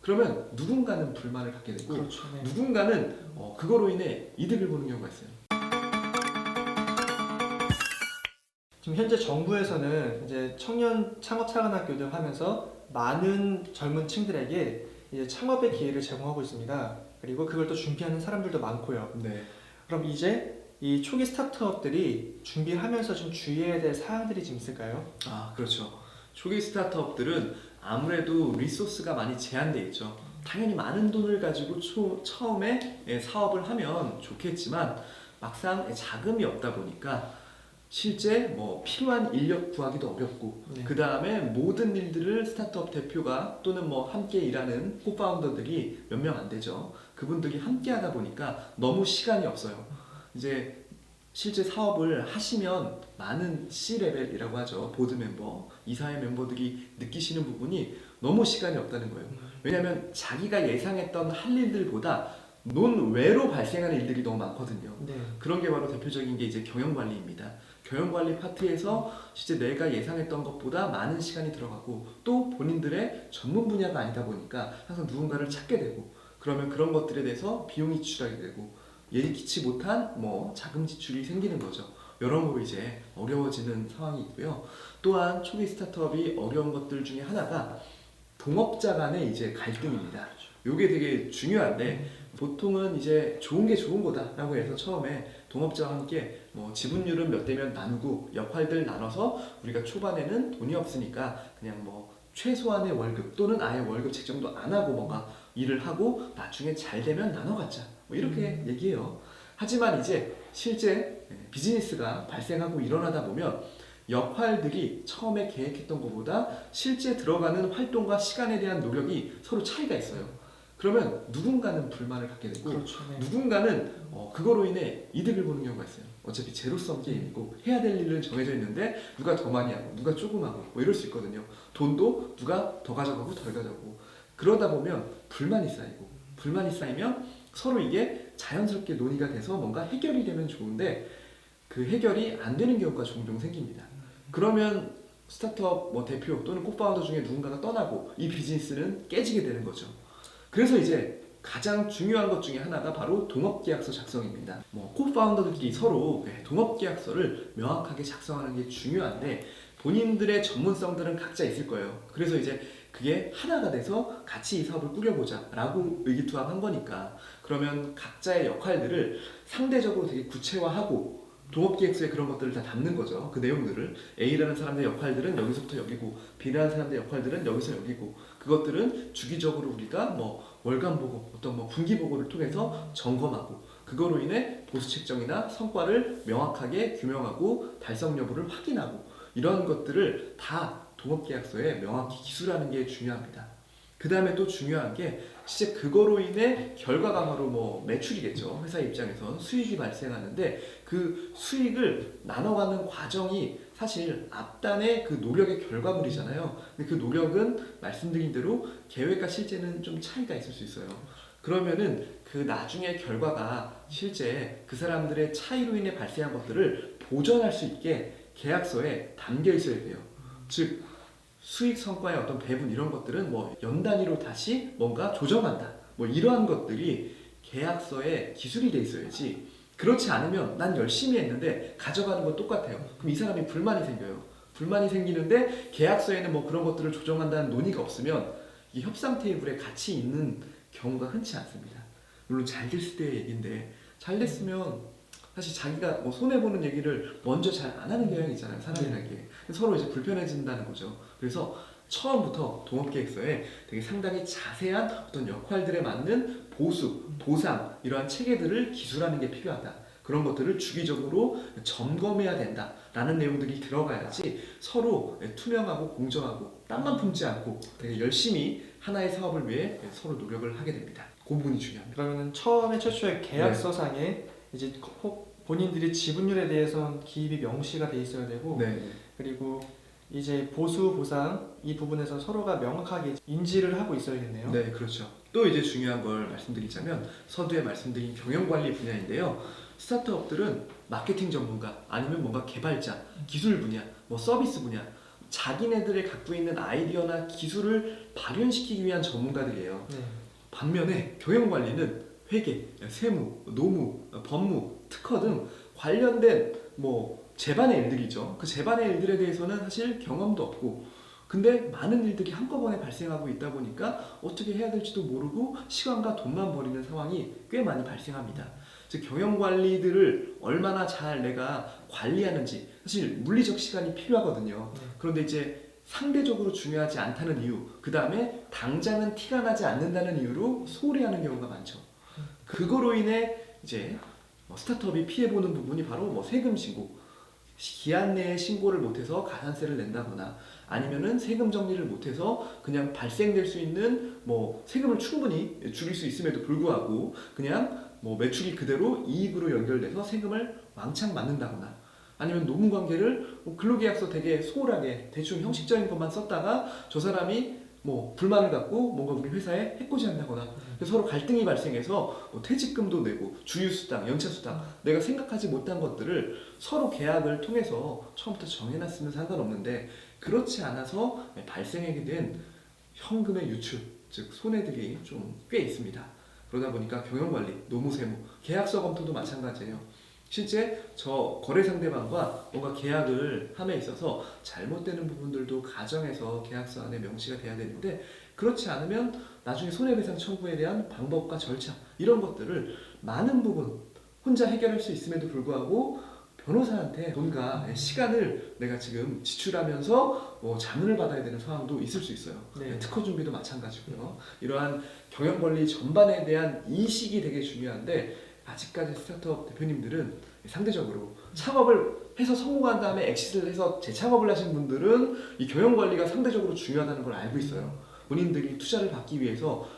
그러면 누군가는 불만을 갖게 되고 그렇죠. 네. 누군가는 그거로 인해 이득을 보는 경우가 있어요. 지금 현재 정부에서는 이제 청년 창업 사관학교를 하면서 많은 젊은 층들에게 이제 창업의 기회를 제공하고 있습니다. 그리고 그걸 또 준비하는 사람들도 많고요. 네. 그럼 이제 이 초기 스타트업들이 준비하면서 좀 주의해야 될 사항들이 좀 있을까요? 그렇죠. 초기 스타트업들은 아무래도 리소스가 많이 제한되어 있죠. 당연히 많은 돈을 가지고 처음에 사업을 하면 좋겠지만 막상 자금이 없다 보니까 실제 필요한 인력 구하기도 어렵고 네. 그 다음에 모든 일들을 스타트업 대표가 또는 함께 일하는 코파운더들이 몇 명 안 되죠. 그분들이 함께 하다 보니까 너무 시간이 없어요. 이제 실제 사업을 하시면 많은 C레벨이라고 하죠. 보드 멤버, 이사회 멤버들이 느끼시는 부분이 너무 시간이 없다는 거예요. 왜냐하면 자기가 예상했던 할 일들보다 논외로 발생하는 일들이 너무 많거든요. 네. 그런 게 바로 대표적인 게 이제 경영관리입니다. 경영관리 파트에서 실제 내가 예상했던 것보다 많은 시간이 들어가고 또 본인들의 전문 분야가 아니다 보니까 항상 누군가를 찾게 되고 그러면 그런 것들에 대해서 비용이 지출하게 되고 예기치 못한 자금 지출이 생기는 거죠. 여러모로 이제 어려워지는 상황이 있고요. 또한 초기 스타트업이 어려운 것들 중에 하나가 동업자 간의 이제 갈등입니다. 이게 되게 중요한데 보통은 이제 좋은 게 좋은 거다라고 해서 처음에 동업자와 함께 지분율은 몇 대면 나누고 역할들 나눠서 우리가 초반에는 돈이 없으니까 그냥 최소한의 월급 또는 아예 월급 책정도 안 하고 뭔가 일을 하고 나중에 잘 되면 나눠 갖자 이렇게 얘기해요. 하지만 이제 실제 비즈니스가 발생하고 일어나다 보면 역할들이 처음에 계획했던 것보다 실제 들어가는 활동과 시간에 대한 노력이 서로 차이가 있어요. 그러면 누군가는 불만을 갖게 되고 그렇죠. 네. 누군가는 그거로 인해 이득을 보는 경우가 있어요. 어차피 제로섬 게임이고 해야 될 일은 정해져 있는데 누가 더 많이 하고 누가 조금 하고 이럴 수 있거든요. 돈도 누가 더 가져가고 덜 가져가고 그러다 보면 불만이 쌓이면 서로 이게 자연스럽게 논의가 돼서 뭔가 해결이 되면 좋은데 그 해결이 안 되는 경우가 종종 생깁니다. 그러면 스타트업 대표 또는 코파운더 중에 누군가가 떠나고 이 비즈니스는 깨지게 되는 거죠. 그래서 이제 가장 중요한 것 중에 하나가 바로 동업계약서 작성입니다. 코파운더들끼리 서로 동업계약서를 명확하게 작성하는 게 중요한데 본인들의 전문성들은 각자 있을 거예요. 그래서 이제 그게 하나가 돼서 같이 이 사업을 꾸려보자 라고 의기투합한 거니까 그러면 각자의 역할들을 상대적으로 되게 구체화하고 동업계획서에 그런 것들을 다 담는 거죠. 그 내용들을 A라는 사람의 역할들은 여기서부터 여기고 B라는 사람의 역할들은 여기서 여기고 그것들은 주기적으로 우리가 월간 보고 어떤 분기 보고를 통해서 점검하고 그거로 인해 보수 책정이나 성과를 명확하게 규명하고 달성 여부를 확인하고 이런 것들을 다 동업계약서에 명확히 기술하는 게 중요합니다. 그 다음에 또 중요한 게 진짜 그거로 인해 결과가 바로 매출이겠죠. 회사 입장에선 수익이 발생하는데 그 수익을 나눠가는 과정이 사실 앞단의 그 노력의 결과물이잖아요. 근데 그 노력은 말씀드린 대로 계획과 실제는 좀 차이가 있을 수 있어요. 그러면은 그 나중에 결과가 실제 그 사람들의 차이로 인해 발생한 것들을 보전할 수 있게 계약서에 담겨 있어야 돼요. 즉 수익 성과의 어떤 배분 이런 것들은 연 단위로 다시 뭔가 조정한다. 이러한 것들이 계약서에 기술이 돼 있어야지. 그렇지 않으면 난 열심히 했는데 가져가는 건 똑같아요. 그럼 이 사람이 불만이 생겨요. 불만이 생기는데 계약서에는 그런 것들을 조정한다는 논의가 없으면 이 협상 테이블에 같이 있는 경우가 흔치 않습니다. 물론 잘 됐을 때의 얘기인데 잘 됐으면 사실 자기가 손해보는 얘기를 먼저 잘 안 하는 경향이 있잖아요. 사람들에게. 서로 이제 불편해진다는 거죠. 그래서 처음부터 동업계획서에 되게 상당히 자세한 어떤 역할들에 맞는 보수, 보상 이러한 체계들을 기술하는 게 필요하다. 그런 것들을 주기적으로 점검해야 된다라는 내용들이 들어가야지 서로 투명하고 공정하고 땀만 품지 않고 되게 열심히 하나의 사업을 위해 서로 노력을 하게 됩니다. 그 부분이 중요합니다. 그러면 처음에 최초의 계약서상에 이제 본인들이 지분율에 대해서는 기입이 명시가 돼 있어야 되고 그리고 이제 보수 보상 이 부분에서 서로가 명확하게 인지를 하고 있어야겠네요. 네, 그렇죠. 또 이제 중요한 걸 말씀드리자면 서두에 말씀드린 경영관리 분야인데요. 스타트업들은 마케팅 전문가 아니면 뭔가 개발자, 기술 분야, 서비스 분야 자기네들이 갖고 있는 아이디어나 기술을 발현시키기 위한 전문가들이에요. 네. 반면에 경영관리는 회계, 세무, 노무, 법무, 특허 등 관련된 뭐 재반의 일들이죠. 그 재반의 일들에 대해서는 사실 경험도 없고, 근데 많은 일들이 한꺼번에 발생하고 있다 보니까 어떻게 해야 될지도 모르고 시간과 돈만 버리는 상황이 꽤 많이 발생합니다. 즉 경영관리들을 얼마나 잘 내가 관리하는지, 사실 물리적 시간이 필요하거든요. 그런데 이제 상대적으로 중요하지 않다는 이유, 그 다음에 당장은 티가 나지 않는다는 이유로 소홀히 하는 경우가 많죠. 그거로 인해 이제 스타트업이 피해보는 부분이 바로 뭐 세금 신고, 기한 내에 신고를 못해서 가산세를 낸다거나, 아니면은 세금 정리를 못해서 그냥 발생될 수 있는 뭐 세금을 충분히 줄일 수 있음에도 불구하고 그냥 뭐 매출이 그대로 이익으로 연결돼서 세금을 왕창 맞는다거나, 아니면 노무관계를 근로계약서 되게 소홀하게 대충 형식적인 것만 썼다가 저 사람이 뭐 불만을 갖고 뭔가 우리 회사에 해코지한다거나, 그래서 서로 갈등이 발생해서 뭐 퇴직금도 내고 주휴수당, 연차수당, 내가 생각하지 못한 것들을 서로 계약을 통해서 처음부터 정해놨으면 상관없는데 그렇지 않아서 발생하게 된 현금의 유출, 즉 손해들이 좀 꽤 있습니다. 그러다 보니까 경영관리, 노무세무, 계약서 검토도 마찬가지예요. 실제 저 거래 상대방과 뭔가 계약을 함에 있어서 잘못되는 부분들도 가정해서 계약서 안에 명시가 돼야 되는데, 그렇지 않으면 나중에 손해배상 청구에 대한 방법과 절차, 이런 것들을 많은 부분 혼자 해결할 수 있음에도 불구하고 변호사한테 돈과 시간을 내가 지금 지출하면서 뭐 자문을 받아야 되는 상황도 있을 수 있어요. 네. 특허 준비도 마찬가지고요. 이러한 경영관리 전반에 대한 인식이 되게 중요한데, 아직까지 스타트업 대표님들은 상대적으로 창업을 해서 성공한 다음에 엑시트를 해서 재창업을 하신 분들은 이 경영관리가 상대적으로 중요하다는 걸 알고 있어요. 본인들이 투자를 받기 위해서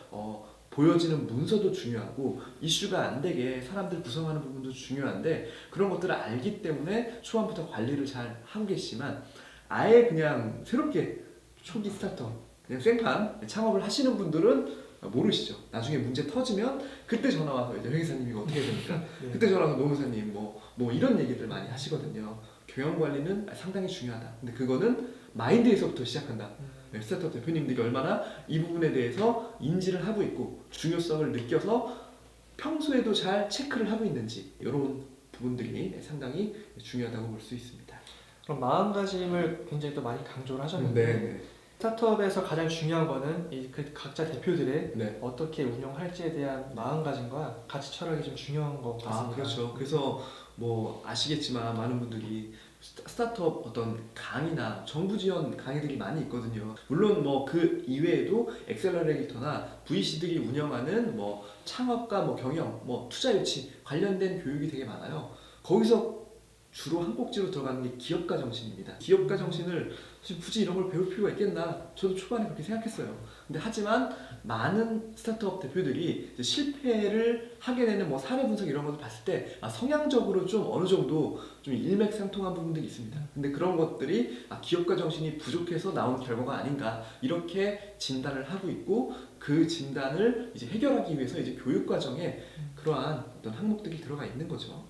보여지는 문서도 중요하고 이슈가 안 되게 사람들 구성하는 부분도 중요한데, 그런 것들을 알기 때문에 초반부터 관리를 잘 하고 계시지만, 아예 그냥 새롭게 초기 스타트업 그냥 생판 창업을 하시는 분들은 모르시죠. 나중에 문제 터지면 그때 전화 와서 이제 회계사님 이거 어떻게 해야 됩니까? 네. 그때 전화 와서 노무사님 뭐 이런 얘기들 많이 하시거든요. 경영관리는 상당히 중요하다. 근데 그거는 마인드에서부터 시작한다. 스타트업 대표님들이 얼마나 이 부분에 대해서 인지를 하고 있고 중요성을 느껴서 평소에도 잘 체크를 하고 있는지, 이런 부분들이 상당히 중요하다고 볼 수 있습니다. 그럼 마음가짐을 굉장히 또 많이 강조를 하셨는데, 네. 스타트업에서 가장 중요한 거는 그 각자 대표들의 네. 어떻게 운영할지에 대한 마음가짐과 가치 철학이 좀 중요한 것 같습니다. 그렇죠. 그래서 뭐 아시겠지만 많은 분들이 스타트업 어떤 강의나 정부 지원 강의들이 많이 있거든요. 물론 뭐 그 이외에도 엑셀러레이터나 VC들이 운영하는 뭐 창업과 뭐 경영, 뭐 투자 유치 관련된 교육이 되게 많아요. 거기서 주로 한 꼭지로 들어가는 게 기업가 정신입니다. 기업가 정신을 굳이 이런 걸 배울 필요가 있겠나? 저도 초반에 그렇게 생각했어요. 근데 하지만 많은 스타트업 대표들이 이제 실패를 하게 되는 뭐 사례 분석 이런 것을 봤을 때 성향적으로 좀 어느 정도 좀 일맥상통한 부분들이 있습니다. 근데 그런 것들이 기업가 정신이 부족해서 나온 결과가 아닌가, 이렇게 진단을 하고 있고, 그 진단을 이제 해결하기 위해서 이제 교육 과정에 그러한 어떤 항목들이 들어가 있는 거죠.